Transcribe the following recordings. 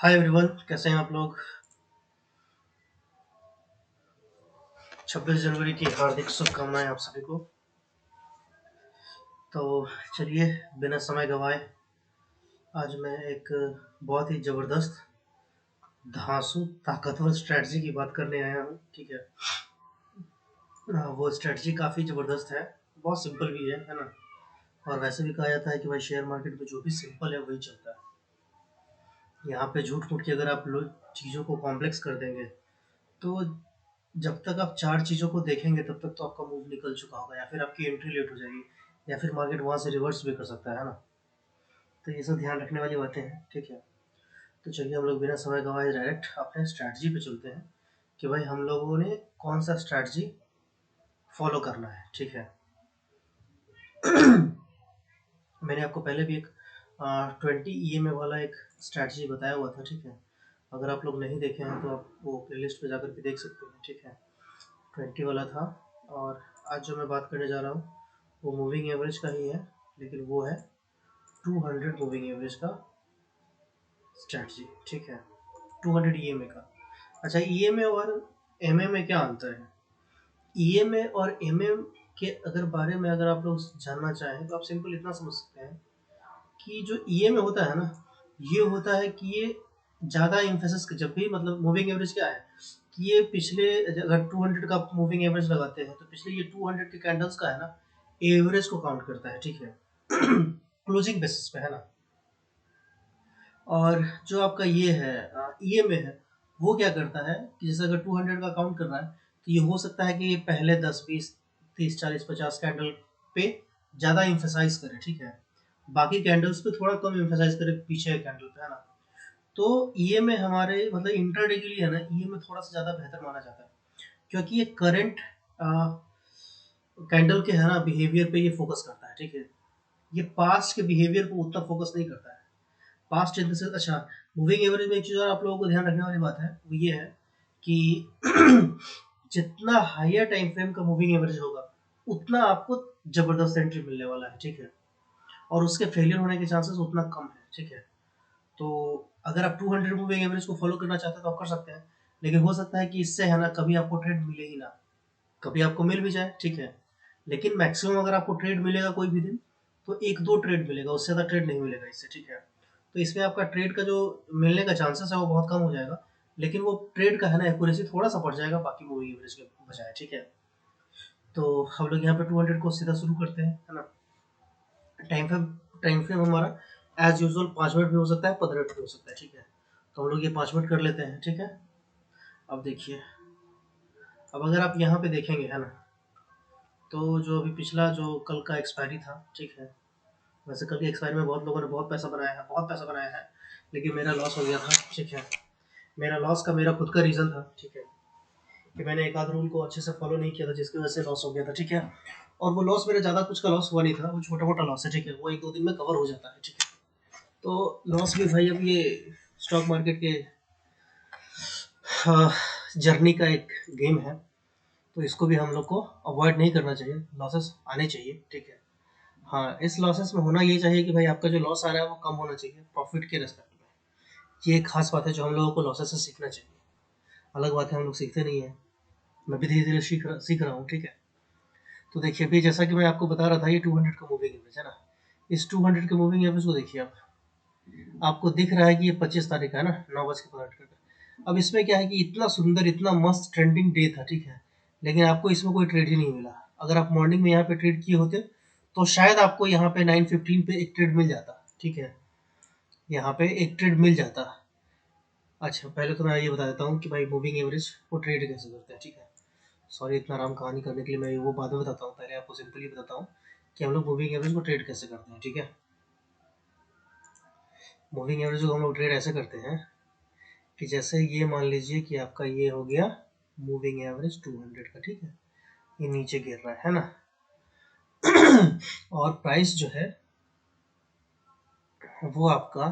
Hi everyone, कैसे हैं आप लोग। 26 जनवरी की हार्दिक शुभकामनाएं आप सभी को। तो चलिए बिना समय गवाए आज मैं एक बहुत ही ज़बरदस्त धांसू ताकतवर स्ट्रेटजी की बात करने आया हूँ। ठीक है। वो स्ट्रेटजी काफ़ी ज़बरदस्त है, बहुत सिंपल भी है ना। और वैसे भी कहा जाता है कि भाई शेयर मार्केट में जो भी सिंपल है वही चलता है। यहाँ पे झूठ मूठ के अगर आप लोग चीज़ों को कॉम्प्लेक्स कर देंगे तो जब तक आप 4 चीज़ों को देखेंगे तब तक तो आपका मूव निकल चुका होगा, या फिर आपकी एंट्री लेट हो जाएगी, या फिर मार्केट वहाँ से रिवर्स भी कर सकता है ना। तो ये सब ध्यान रखने वाली बातें हैं। ठीक है। तो चलिए हम लोग बिना समय गंवाए डायरेक्ट अपने स्ट्रैटेजी पे चलते हैं कि भाई हम लोगों ने कौन सा स्ट्रैटेजी फॉलो करना है। ठीक है। मैंने आपको पहले भी एक 20 EMA वाला एक स्ट्रैटेजी बताया हुआ था। ठीक है। अगर आप लोग नहीं देखे हैं तो आप वो प्लेलिस्ट पे जाकर के देख सकते हैं। ठीक है। 20 वाला था। और आज जो मैं बात करने जा रहा हूँ वो मूविंग एवरेज का ही है, लेकिन वो है 200 मूविंग एवरेज का स्ट्रैटेजी। ठीक है। 200 EMA का। अच्छा, EMA और MM में क्या अंतर है। EMA और MM के अगर बारे में अगर आप लोग जानना चाहें तो आप सिंपल इतना समझ सकते हैं कि जो EMA होता है ना, ये होता है कि ये ज़्यादा इम्फेसिस जब भी मतलब मूविंग एवरेज क्या है कि ये पिछले अगर 200 का मूविंग एवरेज लगाते हैं तो पिछले ये 200 के कैंडल्स का है ना एवरेज को काउंट करता है। ठीक है। क्लोजिंग बेसिस पे है ना। और जो आपका ये है EMA है, वो क्या करता है कि जैसे अगर 200 का काउंट कर रहा है तो ये हो सकता है कि ये पहले 10 20 30 40 50 कैंडल पे ज़्यादा इम्फेसाइज करे। ठीक है। बाकी कैंडल्स पे थोड़ा कम इम्फेसाइज करे पीछे कैंडल पे, है ना। तो EMA हमारे मतलब इंट्राडे के लिए है ना, EMA थोड़ा सा ज़्यादा बेहतर माना जाता है क्योंकि ये करंट कैंडल के है ना बिहेवियर पे ये फोकस करता है। ठीक है। ये पास्ट के बिहेवियर को उतना फोकस नहीं करता है। पास्ट इन द सेंस, अच्छा, मूविंग एवरेज में एक चीज़ और आप लोगों को ध्यान रखने वाली बात है वो ये है कि जितना हायर टाइम फ्रेम का मूविंग एवरेज होगा उतना आपको जबरदस्त एंट्री मिलने वाला है। ठीक है। और उसके फेलियर होने के चांसेस उतना कम है। ठीक है। तो अगर आप 200 मूविंग एवरेज को फॉलो करना चाहते हैं तो आप कर सकते हैं, लेकिन हो सकता है कि इससे है ना कभी आपको ट्रेड मिले ही ना, कभी आपको मिल भी जाए। ठीक है। लेकिन मैक्सिमम अगर आपको ट्रेड मिलेगा कोई भी दिन तो एक दो ट्रेड मिलेगा, उससे ज़्यादा ट्रेड नहीं मिलेगा इससे। ठीक है। तो इसमें आपका ट्रेड का जो मिलने का चांसेस है वो बहुत कम हो जाएगा, लेकिन वो ट्रेड का है ना एक्यूरेसी थोड़ा सा बढ़ जाएगा बाकी मूविंग एवरेज के बजाय। ठीक है। तो हम लोग यहाँ पे 200 को सीधा शुरू करते हैं, है ना। टाइम फ्रेम हमारा एज यूजुअल 5 मिनट भी हो सकता है, 15 मिनट भी हो सकता है। ठीक है। तो हम लोग ये 5 मिनट कर लेते हैं। ठीक है। अब देखिए, अब अगर आप यहाँ पे देखेंगे है ना, तो जो अभी पिछला जो कल का एक्सपायरी था, ठीक है, वैसे कल की एक्सपायरी में बहुत लोगों ने बहुत पैसा बनाया है, बहुत पैसा बनाया है, लेकिन मेरा लॉस हो गया था। ठीक है। मेरा लॉस का मेरा खुद का रीज़न था। ठीक है। कि मैंने एक आध रूल को अच्छे से फॉलो नहीं किया था जिसकी वजह से लॉस हो गया था। ठीक है। और वो लॉस मेरा ज़्यादा कुछ का लॉस हुआ नहीं था, वो छोटा मोटा लॉस है। ठीक है। वो एक दो दिन में कवर हो जाता है। ठीक है। तो लॉस भी भाई अब ये स्टॉक मार्केट के जर्नी का एक गेम है, तो इसको भी हम लोग को अवॉइड नहीं करना चाहिए। लॉसेस आने चाहिए। ठीक है। हाँ, इस लॉसेस में होना ये चाहिए कि भाई आपका जो लॉस आ रहा है वो कम होना चाहिए प्रॉफिट के रेस्पेक्ट में। ये एक खास बात है जो हम लोगों को लॉसेस से सीखना चाहिए। अलग बात है हम लोग सीखते नहीं है। मैं भी धीरे धीरे सीख रहा हूँ। ठीक है। तो देखिए अभी जैसा कि मैं आपको बता रहा था ये 200 का मूविंग एवरेज है ना, इस 200 के मूविंग एवरेज को देखिए आप, आपको दिख रहा है कि ये 25 तारीख का है ना, 9:15। अब इसमें क्या है कि इतना सुंदर इतना मस्त ट्रेंडिंग डे था। ठीक है। लेकिन आपको इसमें कोई ट्रेड ही नहीं मिला। अगर आप मॉर्निंग में यहाँ पे ट्रेड किए होते तो शायद आपको यहाँ पे 9:15 पे एक ट्रेड मिल जाता। ठीक है। यहाँ पे एक ट्रेड मिल जाता। अच्छा, पहले तो मैं ये बता देता हूँ कि भाई मूविंग एवरेज को ट्रेड कैसे करते हैं। ठीक है। सॉरी इतना आराम कहानी करने के लिए, मैं वो बाद में बताता हूँ, पहले आपको सिंपली बताता हूँ कि हम लोग मूविंग एवरेज को ट्रेड कैसे करते हैं। ठीक है। मूविंग एवरेज को हम लोग ट्रेड ऐसे करते हैं कि जैसे ये मान लीजिए कि आपका ये हो गया मूविंग एवरेज 200 का। ठीक है। ये नीचे गिर रहा है ना, और प्राइस जो है वो आपका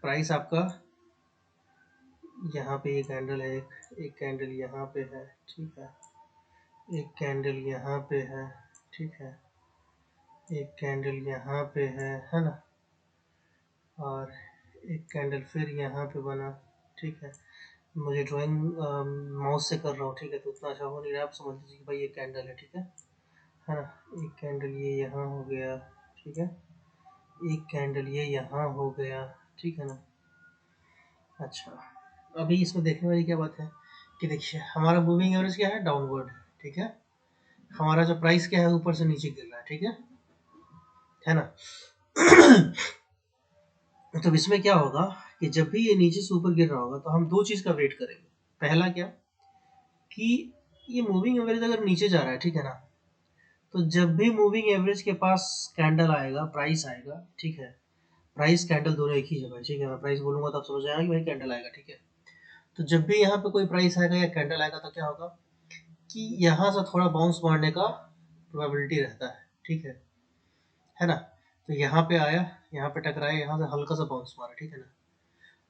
प्राइस आपका यहाँ पे एक कैंडल है, एक कैंडल यहाँ पे है। ठीक है। एक कैंडल यहाँ पे है। ठीक है। एक कैंडल यहाँ पे है ना। और एक कैंडल फिर यहाँ पे बना, ठीक है। मुझे ड्राइंग माउस से कर रहा हूँ, ठीक है, तो उतना अच्छा हो नहीं रहा, आप समझ लीजिए कि भाई ये कैंडल है ना। एक कैंडल ये यहाँ हो गया, ठीक है, एक कैंडल ये यहाँ हो गया, ठीक है ना। अच्छा, अभी इसमें देखने वाली क्या बात है कि देखिए हमारा मूविंग एवरेज क्या है, डाउनवर्ड, ठीक है। हमारा जो प्राइस क्या है, ऊपर से नीचे गिर रहा है, ठीक है ना। तो इसमें क्या होगा कि जब भी ये नीचे से ऊपर गिर रहा होगा तो हम दो चीज का वेट करेंगे। पहला क्या कि ये मूविंग एवरेज अगर नीचे जा रहा है, ठीक है ना, तो जब भी मूविंग एवरेज के पास कैंडल आएगा, प्राइस आएगा, ठीक है, प्राइस कैंडल दोनों एक ही जगह है, ठीक है। मैं प्राइस बोलूंगा तो आप समझ जाएगा कि भाई कैंडल आएगा, ठीक है। तो जब भी यहाँ पे कोई प्राइस आएगा या कैंडल आएगा तो क्या होगा कि यहाँ से थोड़ा बाउंस मारने का प्रोबेबिलिटी रहता है, ठीक है ना। तो यहाँ पे आया, यहाँ पे टकराया, यहाँ से हल्का सा बाउंस मारा, ठीक है ना।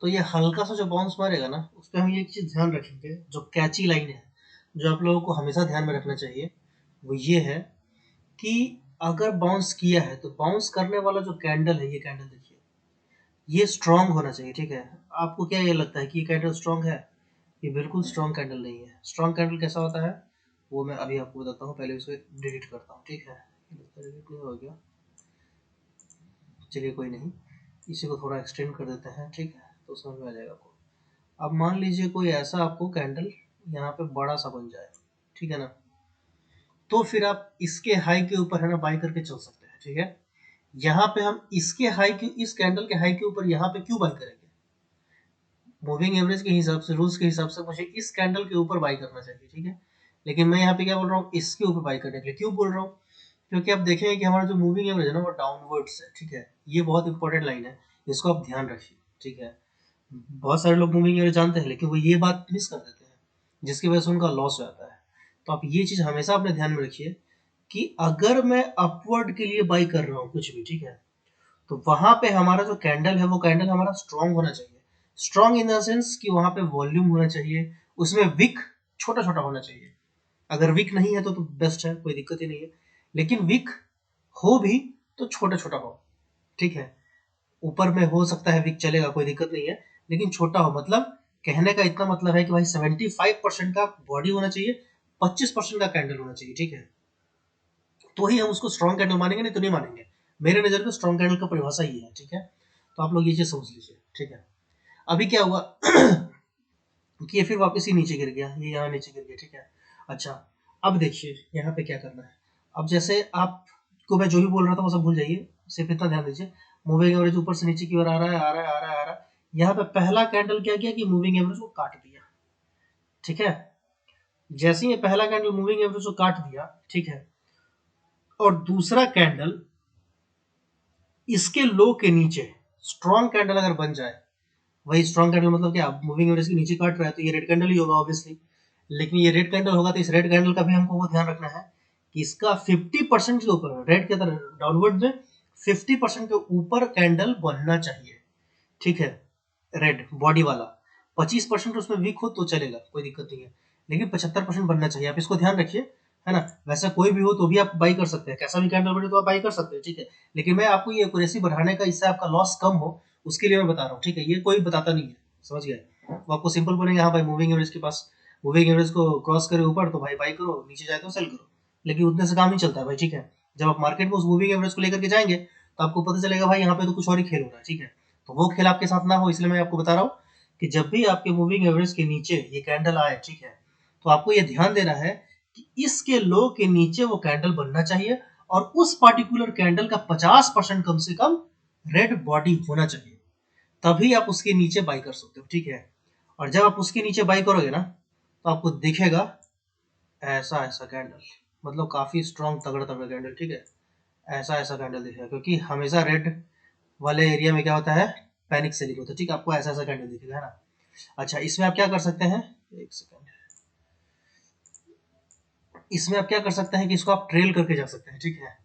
तो ये हल्का सा जो बाउंस मारेगा ना, उस पर हम ये चीज ध्यान रखेंगे, जो कैची लाइन है, जो आप लोगों को हमेशा ध्यान में रखना चाहिए, वो ये है कि अगर बाउंस किया है तो बाउंस करने वाला जो कैंडल है, ये कैंडल देखिए, ये स्ट्रांग होना चाहिए, ठीक है। आपको क्या ये लगता है कि ये कैंडल स्ट्रांग है? ये बिल्कुल स्ट्रांग कैंडल नहीं है। स्ट्रांग कैंडल कैसा होता है वो मैं अभी आपको बताता हूँ, पहले इसको डिलीट करता हूँ, ठीक है। डिलीट नहीं हो गया, चलिए कोई नहीं, इसी को थोड़ा एक्सटेंड कर देते हैं, ठीक है, तो समझ में आ जाएगा आपको। अब मान लीजिए कोई ऐसा आपको कैंडल यहाँ पे बड़ा सा बन जाए, ठीक है ना, तो फिर आप इसके हाई के ऊपर है ना बाई करके चल सकते हैं, ठीक है। यहाँ पे हम इसके हाई के, इस कैंडल के हाई के ऊपर यहाँ पे क्यों बाई करेंगे? मूविंग एवरेज के हिसाब से, रूल्स के हिसाब से मुझे इस कैंडल के ऊपर बाई करना चाहिए, ठीक है। लेकिन मैं यहाँ पे क्या बोल रहा हूँ, इसके ऊपर बाई करने के लिए। क्यों बोल रहा हूँ? क्योंकि आप देखेंगे कि हमारा जो मूविंग एवरेज है ना वो डाउनवर्ड्स है, ठीक है। ये बहुत इंपॉर्टेंट लाइन है, इसको आप ध्यान रखिए, ठीक है। बहुत सारे लोग मूविंग एवरेज जानते हैं लेकिन वो ये बात मिस कर देते हैं, जिसकी वजह से उनका लॉस हो जाता है। तो आप ये चीज हमेशा अपने ध्यान में रखिए कि अगर मैं अपवर्ड के लिए बाई कर रहा हूँ कुछ भी, ठीक है, तो वहां पे हमारा जो कैंडल है वो कैंडल हमारा स्ट्रॉन्ग होना चाहिए। स्ट्रॉन्ग इन द सेंस कि वहां पे वॉल्यूम होना चाहिए, उसमें विक छोटा छोटा होना चाहिए। अगर विक नहीं है तो बेस्ट है, कोई दिक्कत ही नहीं है। लेकिन विक हो भी तो छोटा छोटा हो, ठीक है। ऊपर में हो सकता है विक, चलेगा, कोई दिक्कत नहीं है, लेकिन छोटा हो। मतलब कहने का इतना मतलब है कि भाई 75% का बॉडी होना चाहिए, 25% का कैंडल होना चाहिए, ठीक है। तो ही हम उसको स्ट्रॉन्ग कैंडल मानेंगे, नहीं तो नहीं मानेंगे। मेरे नजर में स्ट्रॉन्ग कैंडल का परिभाषा ही है, ठीक है। तो आप लोग ये चीज समझ लीजिए, ठीक है। अभी क्या हुआ कि ये फिर वापस ही नीचे गिर गया, ये यहाँ नीचे गिर गया, ठीक है। अच्छा, अब देखिए यहाँ पे क्या करना है। अब जैसे आपको मैं जो भी बोल रहा था वो सब भूल जाइए, सिर्फ इतना ध्यान दीजिए। मूविंग एवरेज ऊपर से नीचे की ओर आ रहा है, आ रहा है, आ रहा है, आ रहा है। यहाँ पे पहला कैंडल क्या किया कि मूविंग एवरेज को काट दिया, ठीक है। जैसे ही ये पहला कैंडल मूविंग एवरेज को काट दिया, ठीक है, और दूसरा कैंडल इसके लो के नीचे स्ट्रॉन्ग कैंडल अगर बन जाए, वही स्ट्रॉन्ग कैंडल मतलब क्या, मूविंग एवरेज के नीचे काट रहा है तो ये रेड कैंडल ही होगा ऑब्वियसली। लेकिन ये रेड कैंडल होगा तो इस रेड कैंडल का भी हमको वो ध्यान रखना है कि इसका 50% के ऊपर, रेड के तरह डाउनवर्ड में 50% के ऊपर कैंडल बनना चाहिए, ठीक है। रेड बॉडी वाला 25% उसमें वीक हो तो चलेगा, कोई दिक्कत नहीं है, लेकिन 75% बनना चाहिए। आप इसको ध्यान रखिए, है ना। वैसा कोई भी हो तो भी आप बाई कर सकते हैं, कैसा भी कैंडल बने तो आप बाई कर सकते हैं, ठीक है। लेकिन मैं आपको ये एक्यूरेसी बढ़ाने का, इससे आपका लॉस कम हो, उसके लिए मैं बता रहा हूँ, ठीक है। ये कोई बताता नहीं है, समझ गए। वो आपको सिंपल बोलेंगे हाँ भाई मूविंग एवरेज के पास, मूविंग एवरेज को क्रॉस करे ऊपर तो भाई बाई करो, नीचे जाए तो सेल करो। लेकिन उतने से काम नहीं चलता है भाई, ठीक है। जब आप मार्केट में उस मूविंग एवरेज को लेकर के जाएंगे तो आपको पता चलेगा भाई यहाँ पे तो कुछ और ही खेल हो रहा है, ठीक है। तो वो खेल आपके साथ ना हो, इसलिए मैं आपको बता रहा हूँ कि जब भी आपके मूविंग एवरेज के नीचे ये कैंडल आए, ठीक है, तो आपको ये ध्यान देना है कि इसके लो के नीचे वो कैंडल बनना चाहिए और उस पार्टिकुलर कैंडल का 50% कम से कम रेड बॉडी होना चाहिए, तभी आप उसके नीचे बाई कर सकते हो, ठीक है। और जब आप उसके नीचे बाई करोगे ना तो आपको दिखेगा ऐसा ऐसा कैंडल, मतलब काफी स्ट्रॉन्ग तगड़ा तगड़ा कैंडल, ठीक है। ऐसा ऐसा कैंडल दिखेगा, क्योंकि हमेशा रेड वाले एरिया में क्या होता है, पैनिक सेलिंग होता है, ठीक है। आपको ऐसा ऐसा कैंडल दिखेगा, है ना। अच्छा, इसमें आप क्या कर सकते हैं, एक सेकंड, इसमें आप क्या कर सकते हैं कि इसको आप ट्रेल करके जा सकते हैं, ठीक है।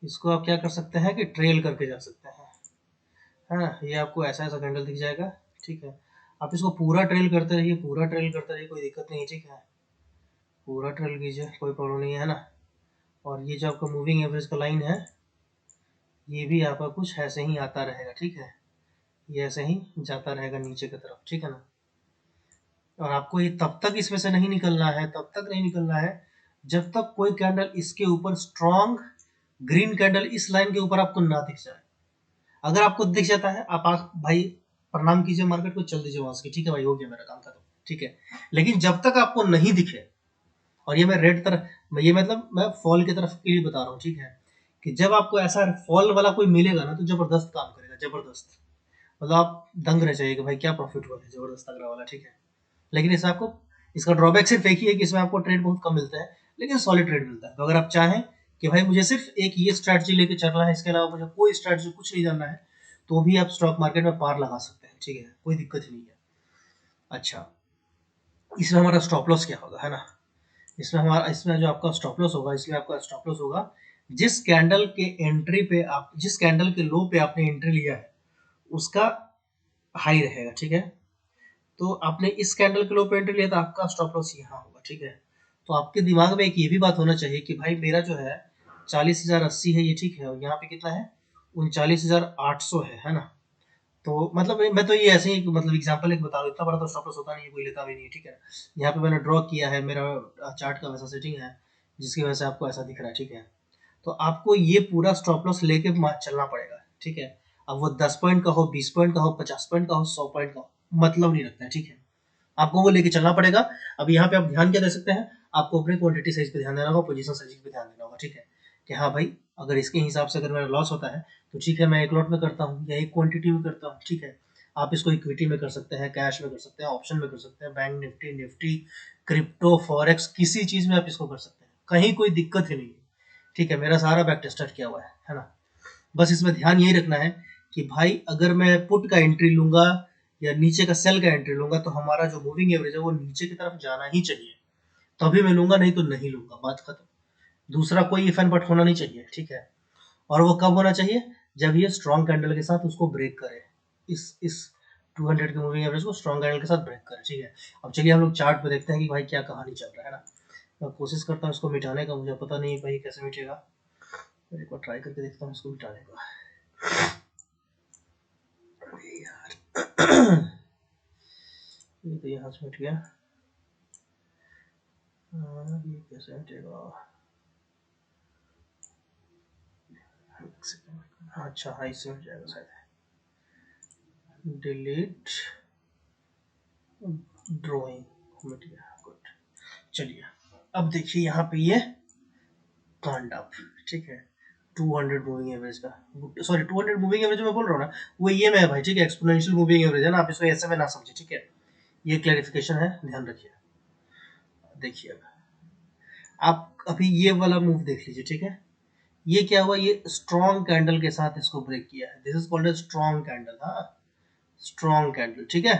इसको आप क्या कर सकते हैं कि ट्रेल करके जा सकते हैं, है ना। ये आपको ऐसा ऐसा कैंडल दिख जाएगा, ठीक है। आप इसको पूरा ट्रेल करते रहिए, पूरा ट्रेल करते रहिए, कोई दिक्कत नहीं है, ठीक है। पूरा ट्रेल कीजिए, कोई प्रॉब्लम नहीं है ना। और ये जो आपका मूविंग एवरेज का लाइन है, ये भी आपका कुछ ऐसे ही आता रहेगा, ठीक है। ये ऐसे ही जाता रहेगा नीचे की तरफ, ठीक है ना। और आपको ये तब तक इसमें से नहीं निकलना है, तब तक नहीं निकलना है जब तक कोई कैंडल इसके ऊपर स्ट्रॉन्ग ग्रीन कैंडल इस लाइन के ऊपर आपको ना दिख जाए। अगर आपको दिख जाता है आप भाई प्रणाम कीजिए मार्केट को, चल दीजिए वहां से, ठीक है भाई हो गया मेरा काम खत्म, ठीक है। लेकिन जब तक आपको नहीं दिखे, और ये मैं रेड तरफ, ये मतलब मैं फॉल की तरफ के लिए बता रहा हूँ, ठीक है, कि जब आपको ऐसा फॉल वाला कोई मिलेगा ना तो जबरदस्त काम करेगा, जबरदस्त, मतलब आप दंग रह जाइए कि भाई क्या प्रॉफिट हुआ है, जबरदस्त तगड़ा वाला, ठीक है। लेकिन इसमें आपको, इसका ड्रॉबैक सिर्फ एक ही है कि इसमें आपको ट्रेड बहुत कम मिलता है, लेकिन सॉलिड ट्रेड मिलता है। तो अगर आप चाहें कि भाई मुझे सिर्फ एक ये स्ट्रैटेजी लेके चलना है, इसके अलावा मुझे कोई स्ट्रैटेजी कुछ नहीं जानना है, तो भी आप स्टॉक मार्केट में पार लगा सकते हैं, ठीक है, कोई दिक्कत ही नहीं है। अच्छा, इसमें हमारा स्टॉप लॉस क्या होगा, है ना। इसमें जो आपका स्टॉप लॉस होगा, इसलिए आपका स्टॉप लॉस होगा जिस कैंडल के एंट्री पे आप, जिस कैंडल के लो पे आपने एंट्री लिया है उसका हाई रहेगा, ठीक है। तो आपने इस कैंडल के लो पे एंट्री लिया तो आपका स्टॉप लॉस यहाँ होगा, ठीक है। तो आपके दिमाग में एक ये भी बात होना चाहिए कि भाई मेरा जो है 40,080 है, ये ठीक है, और यहाँ पे कितना है 39,800 है ना। तो मतलब मैं तो ये ऐसे ही मतलब एग्जांपल एक बता रहा हूँ, इतना बड़ा तो स्टॉप लॉस होता नहीं है, कोई लेता भी नहीं है, ठीक है। यहाँ पे मैंने ड्रॉ किया है, मेरा चार्ट का वैसा सेटिंग है जिसकी वजह से आपको ऐसा दिख रहा है, ठीक है। तो आपको ये पूरा स्टॉप लॉस लेके चलना पड़ेगा, ठीक है। अब वो 10 पॉइंट का हो, 20 पॉइंट का हो, 50 पॉइंट का हो, 100 पॉइंट का हो, मतलब नहीं रखता है, ठीक है। आपको वो लेके चलना पड़ेगा। अब यहाँ पे आप ध्यान क्या दे सकते हैं, आपको अपने क्वांटिटी साइज पे ध्यान देना होगा, पोजीशन साइज पे ध्यान देना होगा, ठीक है। कि हाँ भाई अगर इसके हिसाब से अगर मेरा लॉस होता है तो ठीक है, मैं एक लॉट में करता हूँ या एक क्वांटिटी में करता हूँ, ठीक है। आप इसको इक्विटी में कर सकते हैं, कैश में कर सकते हैं, ऑप्शन में कर सकते हैं, बैंक निफ्टी, क्रिप्टो, फॉरेक्स, किसी चीज में आप इसको कर सकते हैं, कहीं कोई दिक्कत ही नहीं है, ठीक है। मेरा सारा बैक टेस्टेड किया हुआ है ना। बस इसमें ध्यान यही रखना है कि भाई अगर मैं पुट का एंट्री लूंगा या नीचे का सेल का एंट्री लूंगा तो हमारा जो मूविंग एवरेज है वो नीचे की तरफ जाना ही चाहिए, तभी मैं लूंगा, नहीं तो नहीं लूंगा, बात खत्म। दूसरा कोई इफ एंड बट होना नहीं चाहिए, ठीक है। और वो कब होना चाहिए, जब ये स्ट्रॉन्ग कैंडल के साथ उसको ब्रेक करे, इस 200 के मूविंग एवरेज को स्ट्रॉन्ग कैंडल के साथ ब्रेक करे, ठीक है। अब चलिए हम लोग चार्ट पे देखते हैं कि भाई क्या कहानी चल रहा है ना। मैं कोशिश करता हूँ इसको मिटाने का, मुझे पता नहीं भाई कैसे मिटेगा, एक बार ट्राई करके देखता हूँ इसको मिटाने का। ये तो यहाँ से मिट गया, ये कैसे हटेगा। अच्छा हाँ, इससे मिट जाएगा शायद। डिलीट ड्राइंग, मिट गया, गुड। चलिए अब देखिए यहाँ पे ये कांड अप, ठीक है, 200 मूविंग एवरेज का, सॉरी 200 मूविंग एवरेज मैं बोल रहा हूँ ना, वो ये में है भाई, ठीक है, एक्सपोनेंशियल मूविंग एवरेज है ना, आप इसको ऐसे में ना समझे, ठीक है। ये क्लैरिफिकेशन है, ध्यान रखिए। देखिए आप अभी ये वाला मूव देख लीजिए, ठीक है। ये क्या हुआ, ये स्ट्रॉन्ग कैंडल के साथ इसको ब्रेक किया है, this is called a strong candle, हाँ, स्ट्रॉन्ग कैंडल, ठीक है।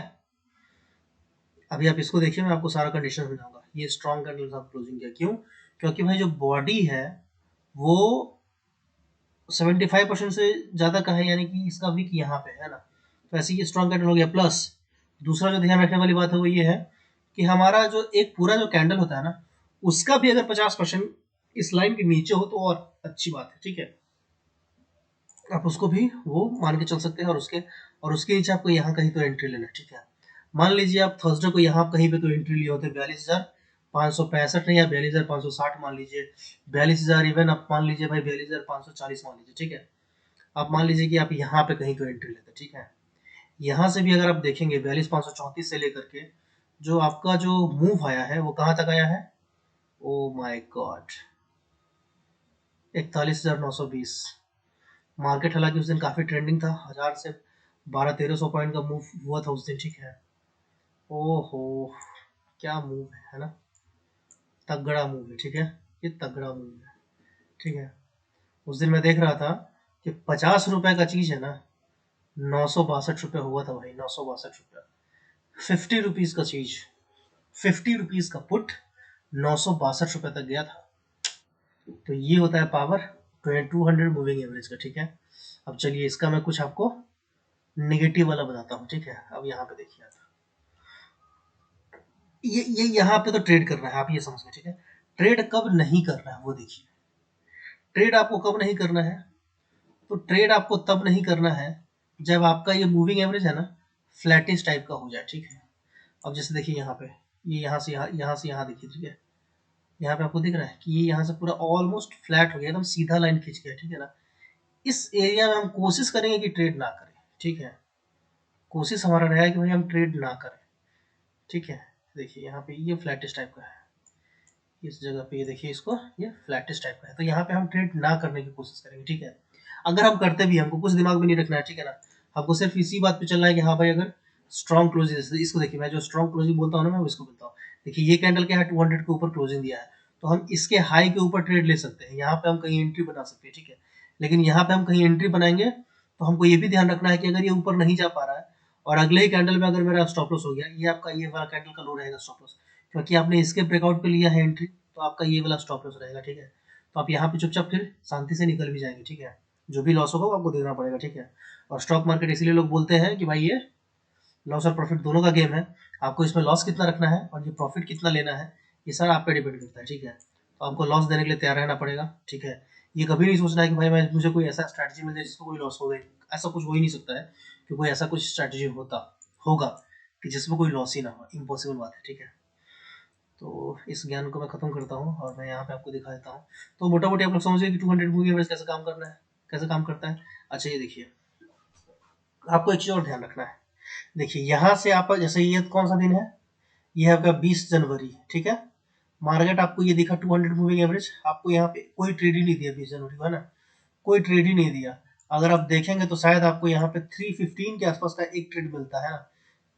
अभी आप इसको देखिए, मैं आपको सारा कंडीशन समझाऊंगा। ये स्ट्रॉन्ग कैंडल के साथ क्लोजिंग किया, क्यों, क्योंकि भाई जो बॉडी है वो 75% से ज्यादा का है, यानी कि इसका वीक यहाँ पे है ना, तो ऐसे ये स्ट्रॉन्ग कैंडल हो गया। प्लस दूसरा जो ध्यान रखने वाली बात है वो ये है कि हमारा जो एक पूरा जो कैंडल होता है ना, उसका भी अगर 50% इस लाइन के नीचे हो तो और अच्छी बात है, ठीक है। आप उसको भी वो मान के चल सकते हैं, और उसके नीचे आपको यहाँ कहीं तो एंट्री लेना है, ठीक है। मान लीजिए आप थर्सडे को यहाँ कहीं पे तो एंट्री लिए होते 42,565 नहीं, या 42,560 मान लीजिए, 42,000 इवन आप मान लीजिए भाई, 42,540 मान लीजिए, ठीक है। आप मान लीजिए कि आप यहाँ पे कहीं तो एंट्री लेते, ठीक है। यहाँ से भी अगर आप देखेंगे 42,534 से लेकर के जो आपका जो मूव आया है वो कहाँ तक आया है, ओ माय गॉड, 41,920। मार्केट हालांकि उस दिन काफी ट्रेंडिंग था, 1000 से 1200-1300 पॉइंट का मूव हुआ था उस दिन, ठीक है। ओहो, क्या मूव है ना, तगड़ा मूव है, ठीक है, ये तगड़ा मूव है, ठीक है। उस दिन मैं देख रहा था कि 50 रुपए का चीज है ना, 962 रुपये हुआ था भाई, 962 रुपये, 50 रुपीज का चीज, 50 रुपीज का पुट 962 रुपये तक गया था। तो ये होता है पावर 200 मूविंग एवरेज का, ठीक है। अब चलिए इसका मैं कुछ आपको नेगेटिव वाला बताता हूँ, ठीक है। अब यहाँ पे देखिए आप, ये यहाँ पे तो ट्रेड करना है, आप ये समझ गए, ठीक है। ट्रेड कब नहीं करना है वो देखिए, ट्रेड आपको कब नहीं करना है, तो ट्रेड आपको तब नहीं करना है जब आपका ये मूविंग एवरेज है ना फ्लैटिश टाइप का हो जाए, ठीक है। अब जैसे देखिए यहाँ पे ये यहाँ से यहाँ देखिए, ठीक है। यहाँ पे आपको दिख रहा है कि ये यहाँ से पूरा ऑलमोस्ट फ्लैट हो गया, एकदम सीधा लाइन खींच गया, ठीक है ना। इस एरिया में हम कोशिश करेंगे कि ट्रेड ना करें, ठीक है। कोशिश हमारा रहेगा कि भाई हम ट्रेड ना करें, ठीक है। देखिए यहाँ पे ये फ्लैटिश टाइप का है, इस जगह पे ये देखिए इसको, ये फ्लैटिश टाइप का है, तो यहाँ पे हम ट्रेड ना करने की कोशिश करेंगे, ठीक है। अगर हम करते भी, हमको कुछ दिमाग में नहीं रखना है, ठीक है ना। हमको सिर्फ इसी बात पे चलना है कि हाँ भाई अगर स्ट्रॉन्ग क्लोजिंग, इसको देखिए मैं जो स्ट्रॉन्ग क्लोजिंग बोलता हूँ ना, मैं उसको बोलता हूँ। देखिए ये कैंडल क्या है, 200 के ऊपर क्लोजिंग दिया है, तो हम इसके हाई के ऊपर ट्रेड ले सकते हैं, यहाँ पे हम कहीं एंट्री बना सकते हैं, ठीक है। लेकिन यहाँ पे हम कहीं एंट्री बनाएंगे तो हमको ये भी ध्यान रखना है कि अगर ये ऊपर नहीं जा पा रहा है और अगले ही कैंडल में अगर मेरा स्टॉप लॉस हो गया, ये आपका ये वाला कैंडल का लो रहेगा स्टॉप लॉस, क्योंकि आपने इसके ब्रेकआउट पे लिया है एंट्री, तो आपका ये वाला स्टॉप लॉस रहेगा, ठीक है। तो आप यहाँ पे चुपचाप फिर शांति से निकल भी जाएंगे, ठीक है। जो भी लॉस होगा वो आपको देना पड़ेगा, ठीक है। और स्टॉक मार्केट इसीलिए लोग बोलते हैं कि भाई ये लॉस और प्रॉफिट दोनों का गेम है। आपको इसमें लॉस कितना रखना है और ये प्रॉफिट कितना लेना है, ये सारा आप पे डिपेंड करता है, ठीक है। तो आपको लॉस देने के लिए तैयार रहना पड़ेगा, ठीक है। ये कभी नहीं सोचना है कि भाई मैं मुझे कोई ऐसा स्ट्रैटेजी मिल जाए जिसमें कोई लॉस हो गए, ऐसा कुछ हो ही नहीं सकता है कि कोई ऐसा कुछ स्ट्रैटेजी होगा कि जिसमें कोई लॉस ही ना हो, इम्पॉसिबल बात है, ठीक है। तो इस ज्ञान को मैं खत्म करता हूँ और मैं यहाँ पे आपको दिखा देता हूँ। तो मोटा मोटी आप लोग समझिए कि 200 मूवी एवरेज कैसे काम करना है, कैसे काम करता है। अच्छा ये देखिए, आपको एक चीज़ और ध्यान रखना है। देखिए यहाँ से आप जैसे ये कौन सा दिन है, ये है आपका 20 जनवरी, ठीक है। मार्केट आपको ये दिखा 200 मूविंग एवरेज, आपको यहाँ पे कोई ट्रेड ही नहीं दिया 20 जनवरी को, है ना। कोई ट्रेड ही नहीं दिया। अगर आप देखेंगे तो शायद आपको यहाँ पे 315 के आसपास का एक ट्रेड मिलता है ना,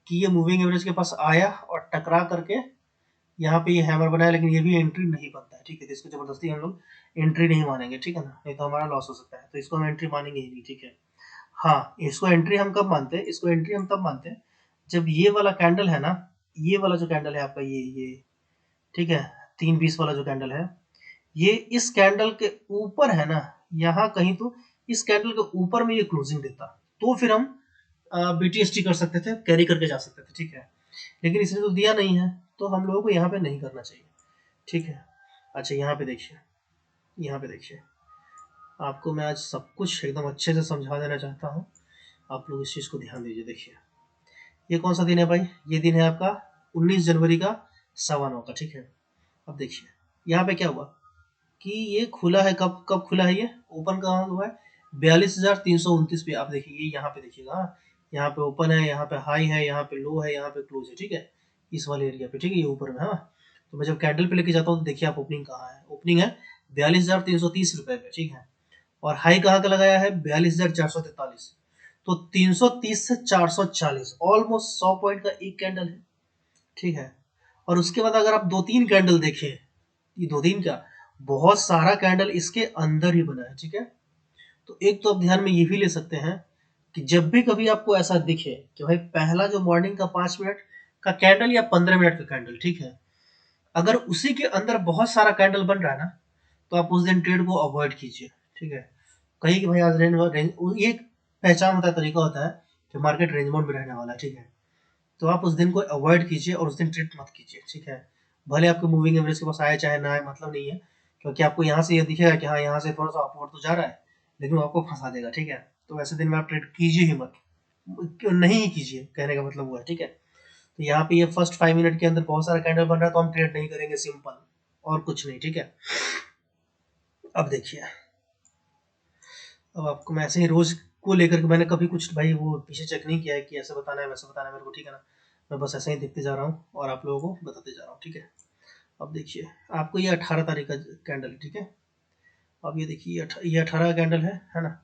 कि ये मूविंग एवरेज के पास आया और टकरा करके यहाँ पे ये हैमर बनाया, लेकिन ये भी एंट्री नहीं बनता है, ठीक है। तो इसको जबरदस्ती हम लोग एंट्री नहीं मानेंगे, ठीक है ना, नहीं तो हमारा लॉस हो सकता है, तो इसको हम एंट्री मानेंगे ही नहीं, ठीक है। हाँ, इसको एंट्री हम कब मानते हैं, इसको एंट्री हम तब मानते हैं जब ये वाला कैंडल है ना, ये वाला जो कैंडल है आपका ये ठीक है, 320 वाला जो कैंडल है, ये इस कैंडल के ऊपर है ना, यहाँ कहीं तो इस कैंडल के ऊपर में ये क्लोजिंग देता, तो फिर हम बीटीएसटी कर सकते थे, कैरी करके जा सकते थे, ठीक है। लेकिन इसने तो दिया नहीं है, तो हम लोगों को यहाँ पे नहीं करना चाहिए, ठीक है। अच्छा यहाँ पे देखिए, यहाँ पे देखिए, आपको मैं आज सब कुछ एकदम अच्छे से समझा देना चाहता हूँ, आप लोग इस चीज़ को ध्यान दीजिए। देखिए ये कौन सा दिन है भाई, ये दिन है आपका 19 जनवरी का 9:15 का, ठीक है। अब देखिए यहाँ पे क्या हुआ कि ये खुला है, कब कब खुला है, ये ओपन कहाँ हुआ है, 42,329 पे। आप देखिए ये यहाँ पे देखिएगा, यहाँ पे ओपन है, यहाँ पे हाई है, यहाँ पे लो है, यहाँ पे क्लोज है, ठीक है। इस वाले एरिया पे, ठीक है, ये ऊपर में। हाँ, तो मैं जब कैंडल पे लेके जाता हूँ तो देखिए आप ओपनिंग कहाँ है, ओपनिंग है 42,330 रुपए पे, ठीक है। और हाई कहाँ का लगाया है, 42,443। तो 330 से 440 ऑलमोस्ट 100 पॉइंट का एक कैंडल है, ठीक है। और उसके बाद अगर आप दो तीन कैंडल देखें, ये दो तीन क्या, बहुत सारा कैंडल इसके अंदर ही बना है, ठीक है। तो एक तो आप ध्यान में ये भी ले सकते हैं कि जब भी कभी आपको ऐसा दिखे कि भाई पहला जो मॉर्निंग का 5 मिनट का कैंडल या 15 मिनट का कैंडल, ठीक है, अगर उसी के अंदर बहुत सारा कैंडल बन रहा है ना, तो आप उस दिन ट्रेड को अवॉइड कीजिए, ठीक है। कहिए कि भाई आज रेंज, ये एक पहचान होता है, तरीका होता है कि मार्केट रेंज मोड में रहने वाला है, ठीक है। तो आप उस दिन को अवॉइड कीजिए और उस दिन ट्रेड मत कीजिए, ठीक है। भले आपको मूविंग एवरेज के पास आए चाहे ना आए, मतलब नहीं है, क्योंकि आपको यहाँ से ये दिखेगा कि हाँ यहाँ से थोड़ा सा अपवर्ड तो जा रहा है, लेकिन वो आपको फंसा देगा, ठीक है। तो वैसे दिन में आप ट्रेड कीजिए ही मत, क्यों नहीं ही कीजिए, कहने का मतलब हुआ है, ठीक है। तो यहाँ पे ये फर्स्ट 5 मिनट के अंदर बहुत सारा कैंडल बन रहा है, तो हम ट्रेड नहीं करेंगे, सिंपल, और कुछ नहीं, ठीक है। अब देखिए, अब आपको मैं ऐसे ही रोज को लेकर के, मैंने कभी कुछ भाई वो पीछे चेक नहीं किया है कि ऐसे बताना है वैसे बताना है मेरे को, ठीक है ना। मैं बस ऐसे ही देखते जा रहा हूँ और आप लोगों को बताते जा रहा हूँ, ठीक है। अब देखिए आपको ये 18 तारीख का कैंडल है, ठीक है। अब ये देखिए ये 18 का कैंडल है ना।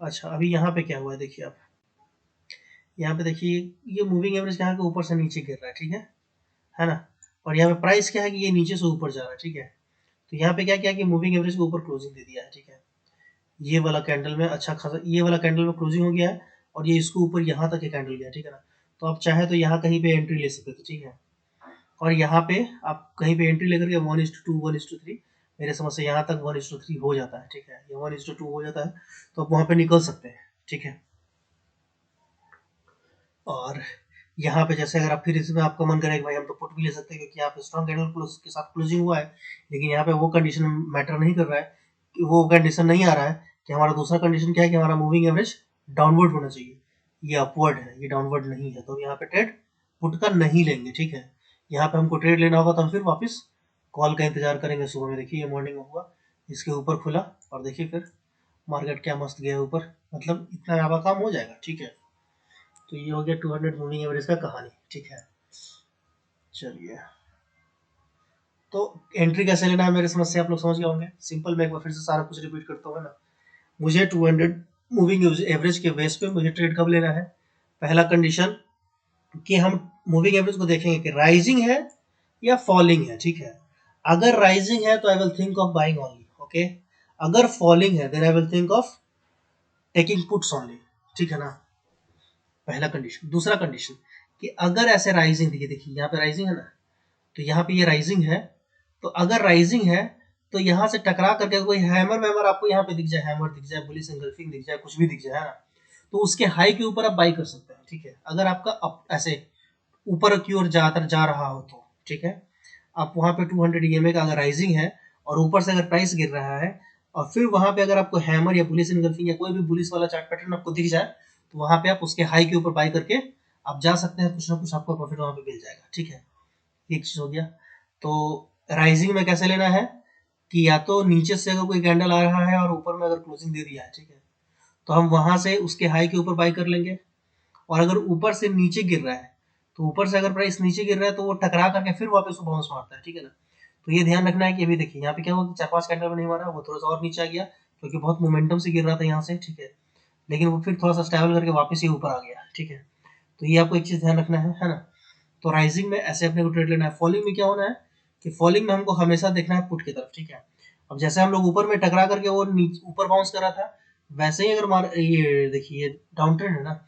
अच्छा अभी यहाँ पे क्या हुआ है, देखिए आप यहाँ पे देखिए, ये मूविंग एवरेज यहाँ के ऊपर से नीचे गिर रहा है ना। और यहाँ पे प्राइस क्या है कि ये नीचे से ऊपर जा रहा है, ठीक है। तो यहाँ पे क्या किया कि मूविंग एवरेज के ऊपर क्लोजिंग दे दिया है, ठीक है। ये वाला कैंडल में अच्छा खासा, ये वाला कैंडल में क्लोजिंग हो गया है और ये इसको ऊपर यहाँ तक ये कैंडल गया, ठीक है ना। तो आप चाहे तो यहाँ कहीं पे एंट्री ले सकते थे, ठीक है। और यहाँ पे आप कहीं पे एंट्री लेकर के 1:2 1:3, मेरे समझ से यहाँ तक 1:3 हो जाता है, ठीक है, ये 1:2 हो जाता है, तो आप वहाँ पे निकल सकते हैं, ठीक है। और यहाँ पे जैसे अगर आप फिर इसमें आपका मन करे कि भाई हम तो पुट भी ले सकते हैं, क्योंकि यहाँ पे स्ट्रॉन्ग कैंडल क्लोज के साथ क्लोजिंग हुआ है, लेकिन यहाँ पे वो कंडीशन मैटर नहीं कर रहा है, कि वो कंडीशन नहीं आ रहा है कि हमारा दूसरा कंडीशन क्या है कि हमारा मूविंग एवरेज डाउनवर्ड होना चाहिए, ये अपवर्ड है, ये डाउनवर्ड नहीं है, तो हम यहाँ पे ट्रेड पुट का नहीं लेंगे, ठीक है। यहाँ पे हमको ट्रेड लेना होगा तो हम फिर वापस कॉल का इंतजार करेंगे। सुबह में देखिए ये मॉर्निंग में हुआ, इसके ऊपर खुला और देखिए फिर मार्केट क्या मस्त गया ऊपर, मतलब इतना ज़्यादा काम हो जाएगा, ठीक है। तो ये हो गया 200 मूविंग एवरेज का कहानी, ठीक है। चलिए, तो एंट्री कैसे लेना है मेरी समझ से आप लोग समझ गए होंगे। सिंपल, मैं एक बार फिर से सारा कुछ रिपीट करता हूँ ना। मुझे 200 मूविंग एवरेज के बेस पे मुझे ट्रेड कब लेना है। पहला कंडीशन कि हम मूविंग एवरेज को देखेंगे कि राइजिंग है या फॉलिंग है, ठीक है। अगर राइजिंग है तो I will think of buying only, okay. अगर फॉलिंग है then I will think of taking puts only, ठीक है ना। पहला कंडीशन। दूसरा कंडीशन कि अगर ऐसे राइजिंग, देखिए यहाँ पे राइजिंग है ना, तो यहाँ पे ये राइजिंग है, तो अगर राइजिंग है तो यहाँ से टकरा करके कोई हैमर वैमर आपको यहाँ पे दिख जाए, हैमर दिख जाए, बुलिश एंगल्फिंग दिख जाए, कुछ भी दिख जाए, है ना, तो उसके हाई के ऊपर आप बाई कर सकते हैं, ठीक है। अगर आपका ऐसे ऊपर की ओर ज्यादातर जा रहा हो तो, ठीक है। आप वहाँ पे 200 EMA का अगर राइजिंग है और ऊपर से अगर प्राइस गिर रहा है और फिर वहाँ पे अगर आपको हैमर या बुलिश एंगल्फिंग या कोई भी बुलिश वाला चार्ट पैटर्न आपको दिख जाए, तो वहाँ पे आप उसके हाई के ऊपर बाई करके आप जा सकते हैं, कुछ ना कुछ आपको प्रॉफिट वहाँ पे मिल जाएगा, ठीक है। एक चीज हो गया। तो राइजिंग में कैसे लेना है कि या तो नीचे से अगर कोई कैंडल आ रहा है और ऊपर में अगर क्लोजिंग दे दिया है, ठीक है, तो हम वहां से उसके हाई के ऊपर बाई कर लेंगे। और अगर ऊपर से नीचे गिर रहा है, तो ऊपर से अगर प्राइस नीचे गिर रहा है तो वो टकरा करके फिर वापस बाउंस मारता है, ठीक है ना। तो ये ध्यान रखना है कि अभी देखिए यहाँ पे क्या हुआ कि 4-5 कैंडल में नहीं मारा, वो थोड़ा सा और नीचे आ गया क्योंकि बहुत मोमेंटम से गिर रहा था यहाँ से, ठीक है। लेकिन वो फिर थोड़ा सा स्टेबल करके वापस ही ऊपर आ गया, ठीक है। तो ये आपको एक चीज ध्यान रखना है ना। तो राइजिंग में ऐसे अपने को ट्रेड लेना है। फॉलिंग में क्या होना है कि फॉलिंग में हमको हमेशा देखना है पुट की तरफ, ठीक है। अब जैसे हम लोग ऊपर में टकरा करके वो ऊपर बाउंस कर रहा था, वैसे ही अगर ये देखिए डाउन ट्रेंड है ना,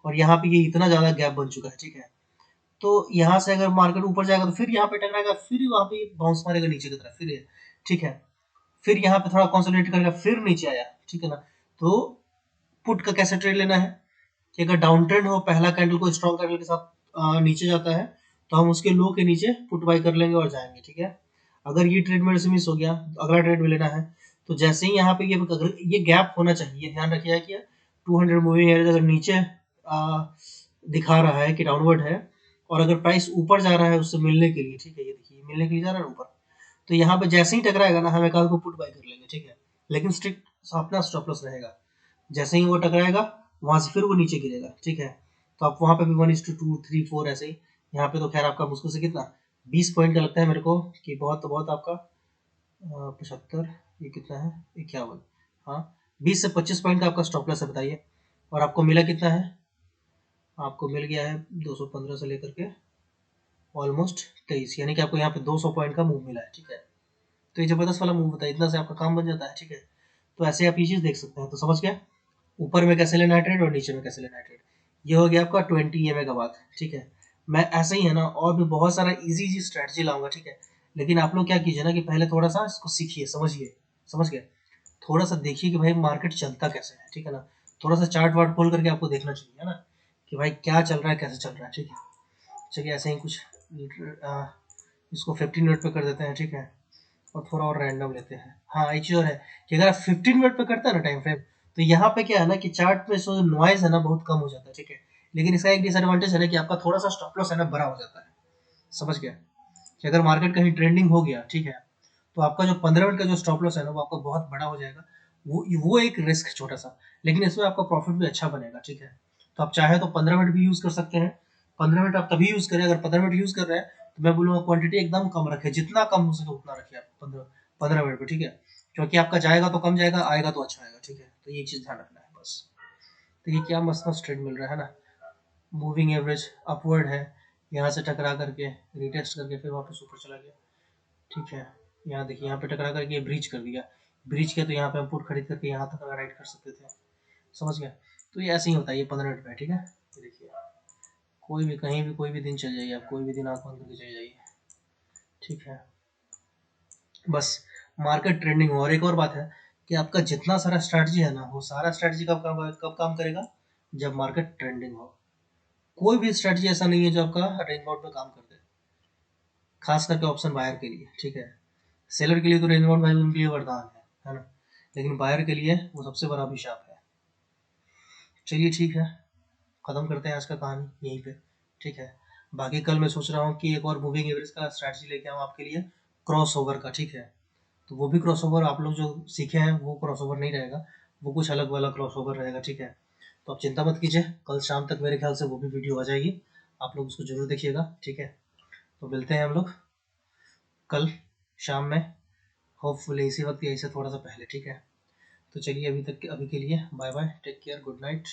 और यहाँ पे ये इतना ज्यादा गैप बन चुका है, ठीक है। तो यहाँ से अगर मार्केट ऊपर जाएगा तो फिर यहाँ पे टकराएगा, फिर वहां पे बाउंस मारेगा नीचे की तरफ, फिर ये, ठीक है। फिर यहाँ पे थोड़ा कॉन्सोलिडेट करेगा, फिर नीचे आया, ठीक है ना। तो पुट का कैसे ट्रेड लेना है कि अगर डाउन ट्रेंड हो, पहला कैंडल को स्ट्रॉन्ग कैंडल के साथ नीचे जाता है, तो हम उसके लो के नीचे पुट बाई कर लेंगे और जाएंगे, ठीक है। अगर ये ट्रेड मेरे से मिस हो गया, अगला ट्रेड में लेना है, तो जैसे ही यहाँ पे ये गैप होना चाहिए, ध्यान रखिएगा कि 200 मूविंग एवरेज अगर नीचे दिखा रहा है कि डाउनवर्ड है और अगर प्राइस ऊपर जा रहा है उससे मिलने के लिए, ठीक है, ये देखिए मिलने के लिए जा रहा है ऊपर, तो यहाँ पे जैसे ही टकराएगा ना हम एक आध को पुट बाई कर लेंगे, ठीक है। लेकिन स्ट्रिक्ट अपना स्टॉप लॉस रहेगा। जैसे ही वो टकराएगा वहां से फिर वो नीचे गिरेगा, ठीक है। तो आप वहां पे भी 1:2 3 4 ऐसे ही। यहाँ पे तो खैर आपका मुश्किल से कितना 20 पॉइंट का लगता है मेरे को कि बहुत तो बहुत आपका 75, ये कितना है 51, हाँ 20 से 25 पॉइंट का आपका स्टॉप लॉस है, बताइए। और आपको मिला कितना है, आपको मिल गया है 215 से लेकर के ऑलमोस्ट 23, यानी कि आपको यहाँ पे 200 पॉइंट का मूव मिला है, ठीक है। तो ये जबरदस्त वाला मूव होता है, इतना से आपका काम बन जाता है, ठीक है। तो ऐसे आप ये चीज देख सकते हैं। तो समझ गया ऊपर में कैसे लेना है ट्रेड और नीचे में कैसे लेना है ट्रेड। ये हो गया आपका 20 EMA का बात, ठीक है। मैं ऐसे ही है ना और भी बहुत सारा इजी इजी स्ट्रेटजी लाऊंगा, ठीक है। लेकिन आप लोग क्या कीजिए ना कि पहले थोड़ा सा इसको सीखिए, समझिए, समझ गए। थोड़ा सा देखिए कि भाई मार्केट चलता कैसे है, ठीक है ना। थोड़ा सा चार्ट वार्ट खोल करके आपको देखना चाहिए, है ना, कि भाई क्या चल रहा है, कैसे चल रहा है, ठीक है। चलिए ऐसे ही कुछ इसको 15 मिनट पे कर देते हैं, ठीक है। और थोड़ा और रैंडम लेते हैं। हाँ एक चीज और है कि अगर आप 15 मिनट पे करते हैं ना टाइम फ्रेम, तो यहाँ पे क्या है ना कि चार्ट में जो नॉइज है ना बहुत कम हो जाता है, ठीक है। लेकिन इसका एक डिसएडवांटेज है ना कि आपका थोड़ा सा स्टॉप लॉस है ना बड़ा हो जाता है, समझ गया। कि अगर मार्केट कहीं ट्रेंडिंग हो गया, ठीक है, तो आपका जो 15 मिनट का जो स्टॉप लॉस है ना वो आपका बहुत बड़ा हो जाएगा। वो एक रिस्क छोटा सा, लेकिन इसमें आपका प्रॉफिट भी अच्छा बनेगा, ठीक है। तो आप चाहे तो 15 मिनट भी यूज कर सकते हैं। 15 मिनट आप तभी यूज करें, अगर 15 मिनट यूज कर रहे हैं तो मैं बोलूँगा क्वांटिटी एकदम कम रखें, जितना कम हो सके उतना रखिए आप 15 मिनट पे, ठीक है। क्योंकि आपका जाएगा तो कम जाएगा, आएगा तो अच्छा आएगा, ठीक है। तो ये चीज ध्यान रखना है बस। तो ये क्या मस्त मस्त ट्रेड मिल रहा है ना। मूविंग एवरेज अपवर्ड है, यहाँ से टकरा करके रिटेस्ट करके फिर वापस ऊपर चला गया, ठीक है। यहाँ देखिए यहाँ पे टकरा करके ब्रीच कर दिया, ब्रीच किया तो यहाँ पे हम पुट खरीद करके यहाँ तक राइट कर सकते थे, समझ गया। तो ये ऐसे ही होता है ये 15 मिनट में, ठीक है। ये देखिए कोई भी कहीं भी कोई भी दिन चल जाइए, आप कोई भी दिन आंख बंद करके चले जाइए, ठीक है। बस मार्केट ट्रेंडिंग हो। और एक और बात है कि आपका जितना सारा स्ट्रैटेजी है ना वो सारा स्ट्रैटेजी कब काम करेगा, जब मार्केट ट्रेंडिंग हो। कोई भी स्ट्रैटेजी ऐसा नहीं है जो आपका रेंज बाउंड में काम कर दे, खास करके ऑप्शन बायर के लिए, ठीक है। सेलर के लिए तो रेंज बाउंड भाई उनके लिए वरदान है ना। लेकिन बायर के लिए वो सबसे बड़ा अभिशाप है। चलिए ठीक है, ख़त्म करते हैं आज का कहानी यहीं पे, ठीक है। बाकी कल मैं सोच रहा हूँ कि एक और मूविंग एवरेज का स्ट्रैटेजी लेके आऊँ आपके लिए, क्रॉसओवर का, ठीक है। तो वो भी क्रॉसओवर आप लोग जो सीखे हैं वो क्रॉसओवर नहीं रहेगा, वो कुछ अलग वाला क्रॉसओवर रहेगा, ठीक है। तो आप चिंता मत कीजिए, कल शाम तक मेरे ख्याल से वो भी वीडियो आ जाएगी, आप लोग उसको ज़रूर देखिएगा, ठीक है। तो मिलते हैं हम लोग कल शाम में, होपफुली इसी वक्त या इससे थोड़ा सा पहले, ठीक है। तो चलिए अभी के लिए bye bye, take care, good night.